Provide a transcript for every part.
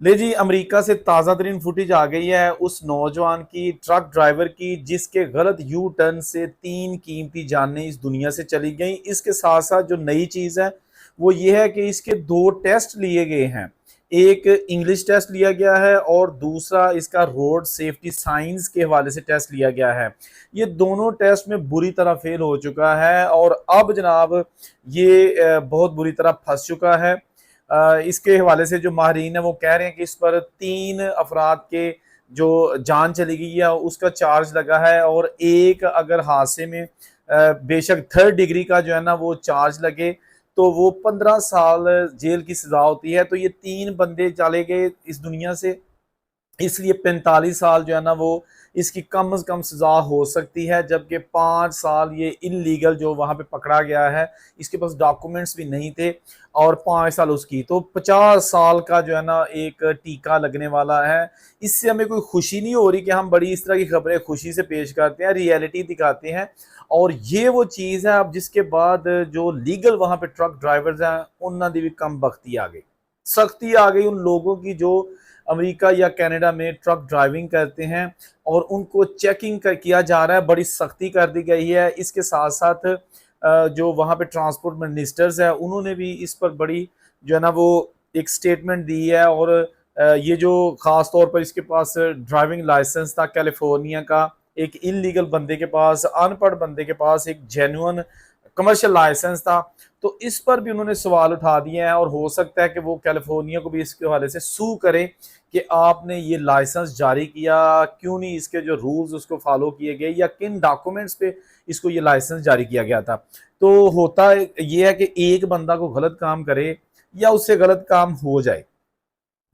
ले जी, अमेरिका से ताज़ा तरीन फुटेज आ गई है उस नौजवान की, ट्रक ड्राइवर की, जिसके गलत यू टर्न से 3 कीमती जानें इस दुनिया से चली गई। इसके साथ साथ जो नई चीज़ है वो ये है कि इसके 2 टेस्ट लिए गए हैं। एक इंग्लिश टेस्ट लिया गया है और दूसरा इसका रोड सेफ्टी साइंस के हवाले से टेस्ट लिया गया है। ये दोनों टेस्ट में बुरी तरह फेल हो चुका है और अब जनाब ये बहुत बुरी तरह फंस चुका है। इसके हवाले से जो माहरीन है वो कह रहे हैं कि इस पर 3 अफराद के जो जान चली गई है उसका चार्ज लगा है, और एक अगर हादसे में बेशक 3rd डिग्री का जो है ना वो चार्ज लगे तो वो 15 साल जेल की सजा होती है। तो ये 3 बंदे चले गए इस दुनिया से, इसलिए 45 साल जो है ना वो इसकी कम से कम सजा हो सकती है, जबकि 5 साल ये इनलीगल जो वहां पे पकड़ा गया है, इसके पास डॉक्यूमेंट्स भी नहीं थे, और 5 साल उसकी, तो 50 साल का जो है ना एक टीका लगने वाला है। इससे हमें कोई खुशी नहीं हो रही कि हम बड़ी इस तरह की खबरें खुशी से पेश करते हैं, रियलिटी दिखाते हैं। और ये वो चीज़ है अब जिसके बाद जो लीगल वहां पे ट्रक ड्राइवर्स हैं उन्होंने भी कम बख्ती आ गई, सख्ती आ गई उन लोगों की जो अमेरिका या कनाडा में ट्रक ड्राइविंग करते हैं, और उनको चेकिंग किया जा रहा है, बड़ी सख्ती कर दी गई है। इसके साथ साथ जो वहाँ पे ट्रांसपोर्ट मिनिस्टर्स है उन्होंने भी इस पर बड़ी जो है ना वो एक स्टेटमेंट दी है। और ये जो ख़ास तौर पर इसके पास ड्राइविंग लाइसेंस था कैलिफोर्निया का, एक इनलीगल बंदे के पास, अनपढ़ बंदे के पास एक जेन्युइन कमर्शियल लाइसेंस था, तो इस पर भी उन्होंने सवाल उठा दिए हैं। और हो सकता है कि वो कैलिफोर्निया को भी इसके हवाले से सू करें कि आपने ये लाइसेंस जारी किया, क्यों नहीं इसके जो रूल्स उसको फॉलो किए गए, या किन डॉक्यूमेंट्स पे इसको ये लाइसेंस जारी किया गया था। तो होता ये है कि एक बंदा को गलत काम करे या उससे गलत काम हो जाए,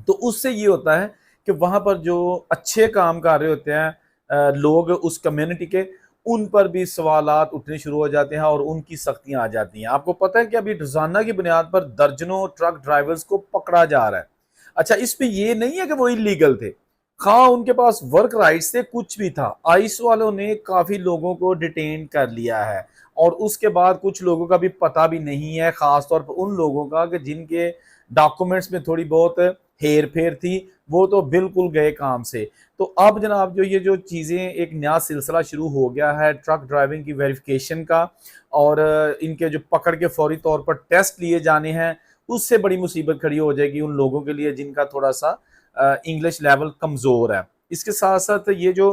तो उससे ये होता है कि वहां पर जो अच्छे काम कर रहे होते हैं लोग उस कम्युनिटी के, उन पर भी सवालात उठने शुरू हो जाते हैं और उनकी सख्तियां आ जाती हैं। आपको पता है कि अभी रोजाना की बुनियाद पर दर्जनों ट्रक ड्राइवर्स को पकड़ा जा रहा है। अच्छा, इसमें ये नहीं है कि वो इलीगल थे, हाँ उनके पास वर्क राइट्स थे, कुछ भी था। आइस वालों ने काफी लोगों को डिटेन कर लिया है, और उसके बाद कुछ लोगों का भी पता भी नहीं है, खासतौर पर उन लोगों का कि जिनके डॉक्यूमेंट्स में थोड़ी बहुत हेर फेर थी, वो तो बिल्कुल गए काम से। तो अब जनाब जो ये जो चीज़ें, एक नया सिलसिला शुरू हो गया है ट्रक ड्राइविंग की वेरिफिकेशन का, और इनके जो पकड़ के फौरी तौर पर टेस्ट लिए जाने हैं, उससे बड़ी मुसीबत खड़ी हो जाएगी उन लोगों के लिए जिनका थोड़ा सा इंग्लिश लेवल कमज़ोर है। इसके साथ साथ ये जो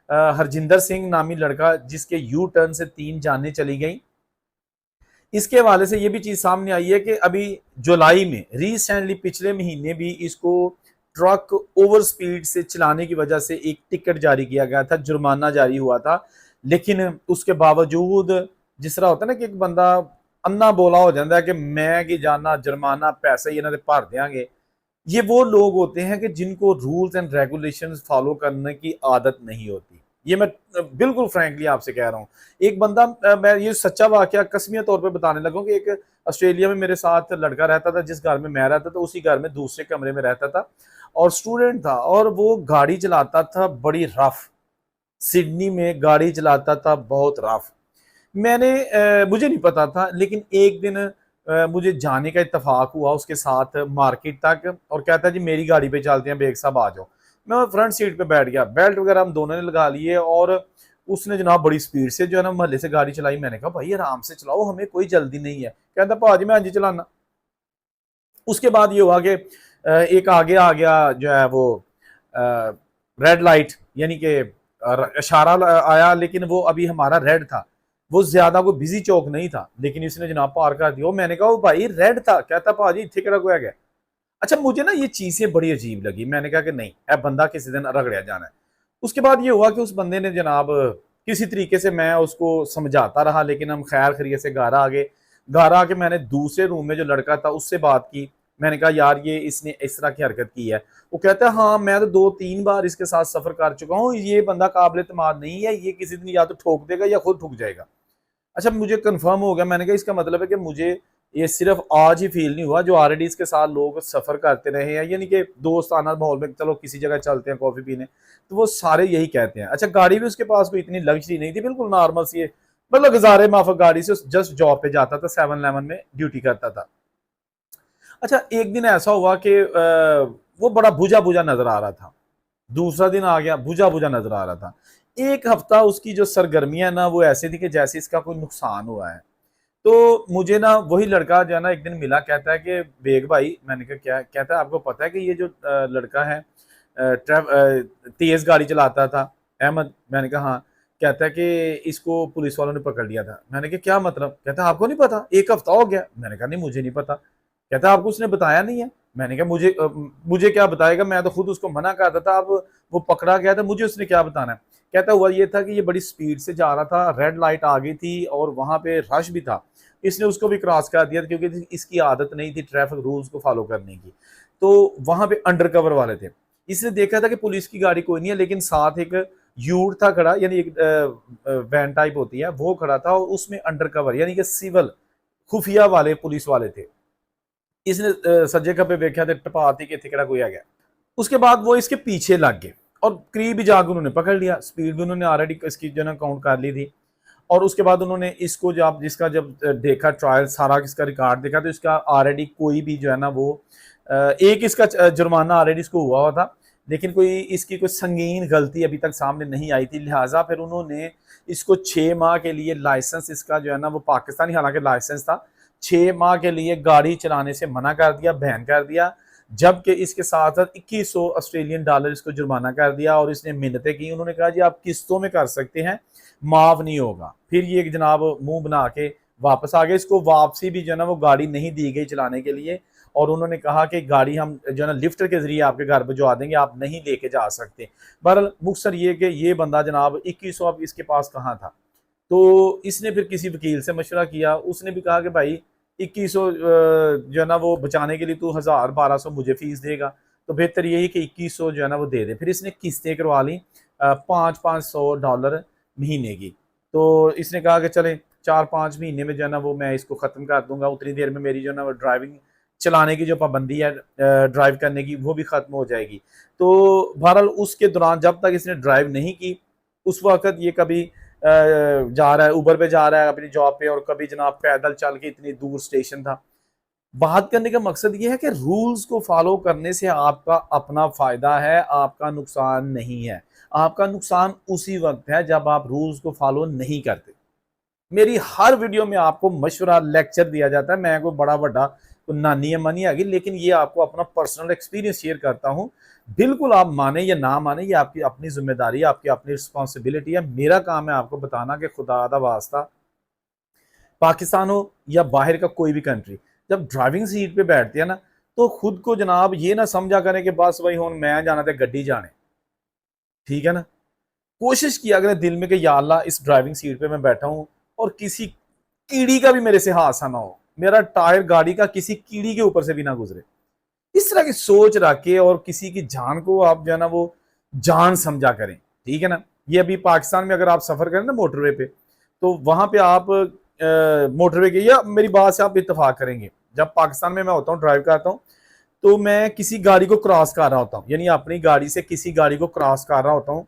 हरजिंदर सिंह नामी लड़का जिसके यू टर्न से 3 जानें चली गई, इसके हवाले से ये भी चीज सामने आई है कि अभी जुलाई में रिसेंटली पिछले महीने भी इसको ट्रक ओवर स्पीड से चलाने की वजह से एक टिकट जारी किया गया था, जुर्माना जारी हुआ था। लेकिन उसके बावजूद जिस तरह होता है ना कि एक बंदा अन्ना बोला हो जाता है कि मैं की जाना जुर्माना पैसे इन्होंने भर देंगे, ये वो लोग होते हैं कि जिनको रूल्स एंड रेगुलेशंस फॉलो करने की आदत नहीं होती। ये मैं बिल्कुल फ्रैंकली आपसे कह रहा हूँ। एक बंदा, मैं ये सच्चा वाकया कसमिया तौर पे बताने लगा हूँ कि एक ऑस्ट्रेलिया में मेरे साथ लड़का रहता था, जिस घर में मैं रहता था उसी घर में दूसरे कमरे में रहता था, और स्टूडेंट था, और वो गाड़ी चलाता था बड़ी रफ, सिडनी में गाड़ी चलाता था बहुत रफ। मुझे नहीं पता था, लेकिन एक दिन मुझे जाने का इत्तेफाक हुआ उसके साथ मार्केट तक, और कहता है जी मेरी गाड़ी पे चलते हैं बेग साहब आ जाओ। मैं फ्रंट सीट पे बैठ गया, बेल्ट वगैरह हम दोनों ने लगा लिए, और उसने जनाब बड़ी स्पीड से जो है ना मोहल्ले से गाड़ी चलाई। मैंने कहा भाई आराम से चलाओ, हमें कोई जल्दी नहीं है। कहता भाजी मैं आज ही चलाना। उसके बाद ये हुआ कि एक आगे आ गया जो है वो रेड लाइट, यानी कि इशारा आया, लेकिन वो अभी हमारा रेड था, वो ज्यादा कोई बिजी चौक नहीं था, लेकिन इसने जनाब पार कर दिया। मैंने कहा वो भाई रेड था, कहता भाजी इतने किहड़ा कोई है। अच्छा, मुझे ना ये चीजें बड़ी अजीब लगी, मैंने कहा कि नहीं ए बंदा किसी दिन रगड़िया जाना है। उसके बाद ये हुआ कि उस बंदे ने जनाब किसी तरीके से, मैं उसको समझाता रहा, लेकिन हम खैर खरीय से घर आ गए। घर आके मैंने दूसरे रूम में जो लड़का था उससे बात की। मैंने कहा यार ये इसने इस तरह की हरकत की है। वो कहता है हाँ मैं तो 2-3 बार इसके साथ सफर कर चुका हूँ, ये बंदा काबिल एतमाद नहीं है, ये किसी दिन या तो ठोक देगा या खुद ठुक जाएगा। अच्छा, मुझे कंफर्म हो गया। मैंने कहा इसका मतलब है कि मुझे ये सिर्फ आज ही फील नहीं हुआ, जो ऑलरेडी इसके साथ लोग सफर करते रहे हैं, यानी कि दोस्ताना माहौल में चलो किसी जगह चलते हैं कॉफी पीने, तो वो सारे यही कहते हैं। अच्छा, गाड़ी भी उसके पास कोई इतनी लग्जरी नहीं थी, बिल्कुल नॉर्मल सी, मतलब गुजारे माफक गाड़ी से जस्ट जॉब पे जाता था, 7-11 में ड्यूटी करता था। अच्छा, एक दिन ऐसा हुआ कि वो बड़ा बुझा बुझा नजर आ रहा था। दूसरा दिन आ गया, बुझा बुझा नजर आ रहा था। एक हफ्ता उसकी जो सरगर्मियां ना वो ऐसी थी कि जैसे इसका कोई नुकसान हुआ है। तो मुझे ना वही लड़का जो है ना एक दिन मिला, कहता है कि बेग भाई, मैंने कहा क्या? कहता है आपको पता है कि ये जो लड़का है तेज गाड़ी चलाता था, अहमद? मैंने कहा हाँ। कहता है कि इसको पुलिस वालों ने पकड़ लिया था। मैंने कहा क्या मतलब? कहता है आपको नहीं पता, एक हफ्ता हो गया। मैंने कहा नहीं मुझे नहीं पता। कहता है आपको उसने बताया नहीं है? मैंने कहा मुझे क्या बताएगा, मैं तो खुद उसको मना करता था। अब वो पकड़ा गया था, मुझे उसने क्या बताना है? कहता हुआ ये था कि ये बड़ी स्पीड से जा रहा था, रेड लाइट आ गई थी और वहां पे रश भी था, इसने उसको भी क्रॉस कर दिया क्योंकि इसकी आदत नहीं थी ट्रैफिक रूल्स को फॉलो करने की। तो वहां पे अंडर कवर वाले थे, इसने देखा था कि पुलिस की गाड़ी कोई नहीं है, लेकिन साथ एक यूट था खड़ा, यानी एक वैन टाइप होती है वो खड़ा था, और उसमें अंडर कवर यानी कि सिविल खुफिया वाले पुलिस वाले थे। इसने सज्जे खब्बे देखा थे, टपाती के थिकड़ा कोई आ गया। उसके बाद वो इसके पीछे लग गए और करीब ही जाकर उन्होंने पकड़ लिया। स्पीड भी उन्होंने ऑलरेडी इसकी जो ना काउंट कर ली थी। और उसके बाद उन्होंने इसको जब जिसका जब देखा ट्रायल सारा इसका रिकॉर्ड देखा, तो इसका ऑलरेडी कोई भी जो है ना वो एक इसका जुर्माना ऑलरेडी इसको हुआ था, लेकिन कोई इसकी कोई संगीन गलती अभी तक सामने नहीं आई थी। लिहाजा फिर उन्होंने इसको 6 माह के लिए लाइसेंस इसका जो है ना वो पाकिस्तानी हालांकि लाइसेंस था, 6 माह के लिए गाड़ी चलाने से मना कर दिया, बैन कर दिया। जबकि इसके साथ साथ 2100 ऑस्ट्रेलियन डॉलर इसको जुर्माना कर दिया, और इसने मिन्नतें की। उन्होंने कहा जी आप किस्तों में कर सकते हैं, माफ नहीं होगा। फिर ये जनाब मुंह बना के वापस आ गए। इसको वापसी भी जो है ना वो गाड़ी नहीं दी गई चलाने के लिए, और उन्होंने कहा कि गाड़ी हम जो है ना लिफ्टर के जरिए आपके घर भिजवा देंगे, आप नहीं लेके जा सकते। बहरहाल मुख्तसर ये कि ये बंदा जनाब 2100 अब इसके पास कहाँ था। तो इसने फिर किसी वकील से मशवरा किया, उसने भी कहा कि भाई 2100 जो है ना वो बचाने के लिए तू 1000-1200 मुझे फीस देगा, तो बेहतर यही कि 2100 जो है ना वो दे दे। फिर इसने किस्तें करवा ली 500-500 डॉलर महीने की। तो इसने कहा कि चले 4-5 महीने में जो है ना वो मैं इसको ख़त्म कर दूंगा, उतनी देर में मेरी जो है ना वो ड्राइविंग चलाने की जो पाबंदी है ड्राइव करने की वो भी ख़त्म हो जाएगी। तो बहरहाल उसके दौरान जब तक इसने ड्राइव नहीं की, उस वक्त ये कभी जा रहा है उबर पे, जा रहा है अपनी जॉब पे, और कभी जनाब पैदल चल के, इतनी दूर स्टेशन था। बात करने का मकसद ये है कि रूल्स को फॉलो करने से आपका अपना फायदा है, आपका नुकसान नहीं है। आपका नुकसान उसी वक्त है जब आप रूल्स को फॉलो नहीं करते। मेरी हर वीडियो में आपको मशवरा लेक्चर दिया जाता है, मैं कोई बड़ा बड़ा कोई नानी मानी आ गई, लेकिन ये आपको अपना पर्सनल एक्सपीरियंस शेयर करता हूँ। बिल्कुल आप माने या ना माने, ये आपकी अपनी जिम्मेदारी है, आपकी अपनी रिस्पॉन्सिबिलिटी है। मेरा काम है आपको बताना कि खुदा दा वास्ता, पाकिस्तान हो या बाहर का कोई भी कंट्री, जब ड्राइविंग सीट पे बैठते हैं ना, तो खुद को जनाब ये ना समझा करें कि बस भाई हूँ मैं जाना तो गड्डी जाने, ठीक है ना। कोशिश किया करें दिल में कि या अल्लाह इस ड्राइविंग सीट पे मैं बैठा हूँ और किसी कीड़ी का भी मेरे से हादसा ना हो, मेरा टायर गाड़ी का किसी कीड़ी के ऊपर से भी ना गुजरे। इस तरह की सोच रख के और किसी की जान को आप जो है ना वो जान समझा करें, ठीक है ना। ये अभी पाकिस्तान में अगर आप सफर करें ना मोटरवे पे, तो वहां पे आप मोटरवे के, या मेरी बात से आप इत्तेफाक करेंगे, जब पाकिस्तान में मैं होता हूँ ड्राइव करता हूँ, तो मैं किसी गाड़ी को क्रॉस कर रहा होता हूँ, यानी अपनी गाड़ी से किसी गाड़ी को क्रॉस कर रहा होता हूँ,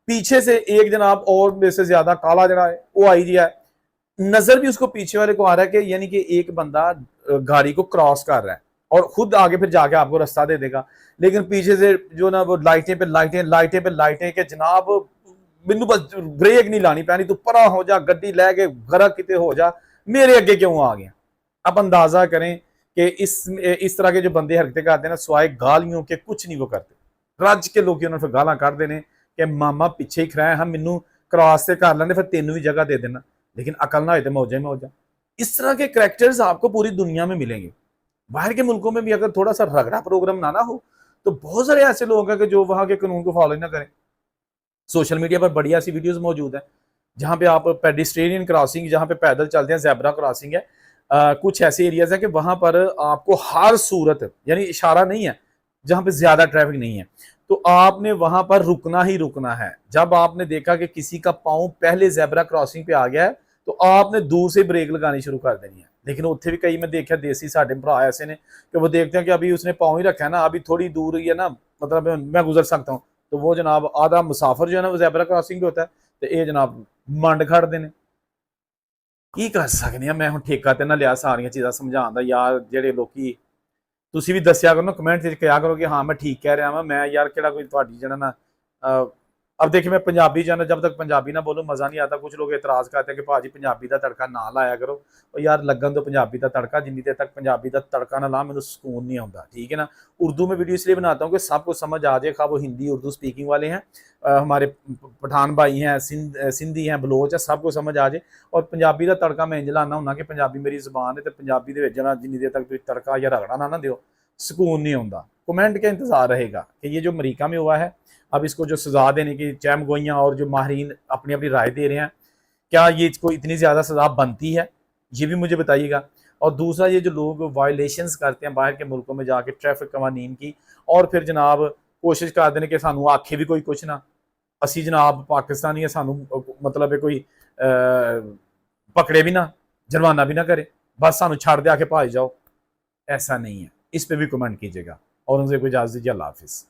पीछे से एक जनाब और मेरे से ज्यादा काला जना है वो आई दिया है, नजर भी उसको पीछे वाले को आ रहा है कि यानी कि एक बंदा गाड़ी को क्रॉस कर रहा है, और खुद आगे फिर जाके आपको रास्ता दे देगा। लेकिन पीछे से जो ना वो लाइटें पे लाइटें, लाइटें पे लाइटें के जनाब मैनू बस ब्रेक नहीं लानी पैनी, तू परा हो जा, गड्डी लैके गरा किते हो जा, मेरे अगे क्यों आ गया। आप अंदाजा करें कि इस तरह के जो बंदे हरकतें करते हैं ना, स्वाय गालियों के कुछ नहीं वो करते। रज के लोग उन्होंने फिर गाला कर देने कि मामा पीछे ही खड़ा है, हम मैनू क्रॉस से कर लेंगे फिर तेनू भी जगह दे देना, लेकिन अकल ना हो तो मौजा मौजा। इस तरह के करैक्टर्स आपको पूरी दुनिया में मिलेंगे। बाहर के मुल्कों में भी अगर थोड़ा सा रगड़ा प्रोग्राम ना हो, तो बहुत सारे ऐसे लोग हैं कि जो वहां के कानून को फॉलो ना करें। सोशल मीडिया पर बढ़िया सी वीडियोस मौजूद है जहां पे आप पेडिस्ट्रेनियन क्रॉसिंग, जहां पे पैदल चलते हैं, ज़ेब्रा क्रॉसिंग है, कुछ ऐसे एरियाज है कि वहां पर आपको हर सूरत यानी इशारा नहीं है, जहां पे ज्यादा ट्रैफिक नहीं है, तो आपने वहां पर रुकना ही रुकना है। जब आपने देखा कि किसी का पाँव पहले ज़ेब्रा क्रॉसिंग पे आ गया है, तो आपने दूर से ब्रेक लगानी शुरू कर देनी है। लेकिन उत्थे भी कई मैं देखा देसी साढ़े भरा ऐसे ने कि वो देखते हैं कि अभी उसने पाँव ही रखा है ना, अभी थोड़ी दूर ही है ना, मतलब मैं गुजर सकता हूँ, तो वो जनाब आधा मुसाफिर जो है ना वो ज़ेब्रा क्रॉसिंग पे होता है, तो ये जनाब मंड खड़ देने। की कर सकने, मैं हूँ ठेका ते ना लिया सारिया चीज़ां समझाने दा यार, जेडे लोग ਤੁਸੀਂ ਵੀ ਦੱਸਿਆ ਕਰੋ ना कमेंट च कहा करो कि हाँ मैं ठीक कह रहा हाँ मैं यार केड़ा कोई ਤੁਹਾਡੀ ਜਿਹੜਾ ना अब देखिए मैं पंजाबी जाना जब तक पंजाबी ना बोलो मज़ा नहीं आता। कुछ लोग एतराज़ करते हैं कि भाजी पंजाबी का तड़का ना लाया करो और यार लगन तो पंजाबी का तड़का जिन्नी देर तक पंजाबी का तड़का ना ला मैंने सुकून नहीं आता। ठीक है ना। उर्दू में वीडियो इसलिए बनाता हूँ कि सबको समझ आ जाए, खा वो हिंदी उर्दू स्पीकिंग वाले हैं, हमारे पठान भाई हैं, सिंधी हैं, बलोच है, सबको समझ आ जाए। और पंजाबी का तड़का मैं इंज लाना हूँ कि पंजाबी मेरी जबान है तो पंजाबी के जिन्नी देर तक तड़का या रगड़ा ना दो सुकून नहीं आता। कमेंट का इंतज़ार रहेगा कि ये जो अमरीका में हुआ है, अब इसको जो सज़ा देने की चहमगोइयाँ और जो माहरीन अपनी अपनी राय दे रहे हैं, क्या ये इसको इतनी ज़्यादा सज़ा बनती है, ये भी मुझे बताइएगा। और दूसरा ये जो लोग वायलेशंस करते हैं बाहर के मुल्कों में जाके ट्रैफिक कवानीन की, और फिर जनाब कोशिश करते हैं कि सानू आखे भी कोई कुछ ना, असी जनाब पाकिस्तानी है, सानू मतलब है कोई पकड़े भी ना, जुर्माना भी ना करे, बस सानू छड़ दे आके भाज जाओ। ऐसा नहीं है। इस पर भी कमेंट कीजिएगा और उनसे कोई इजाज़त दीजिए। अल्लाह हाफिज़।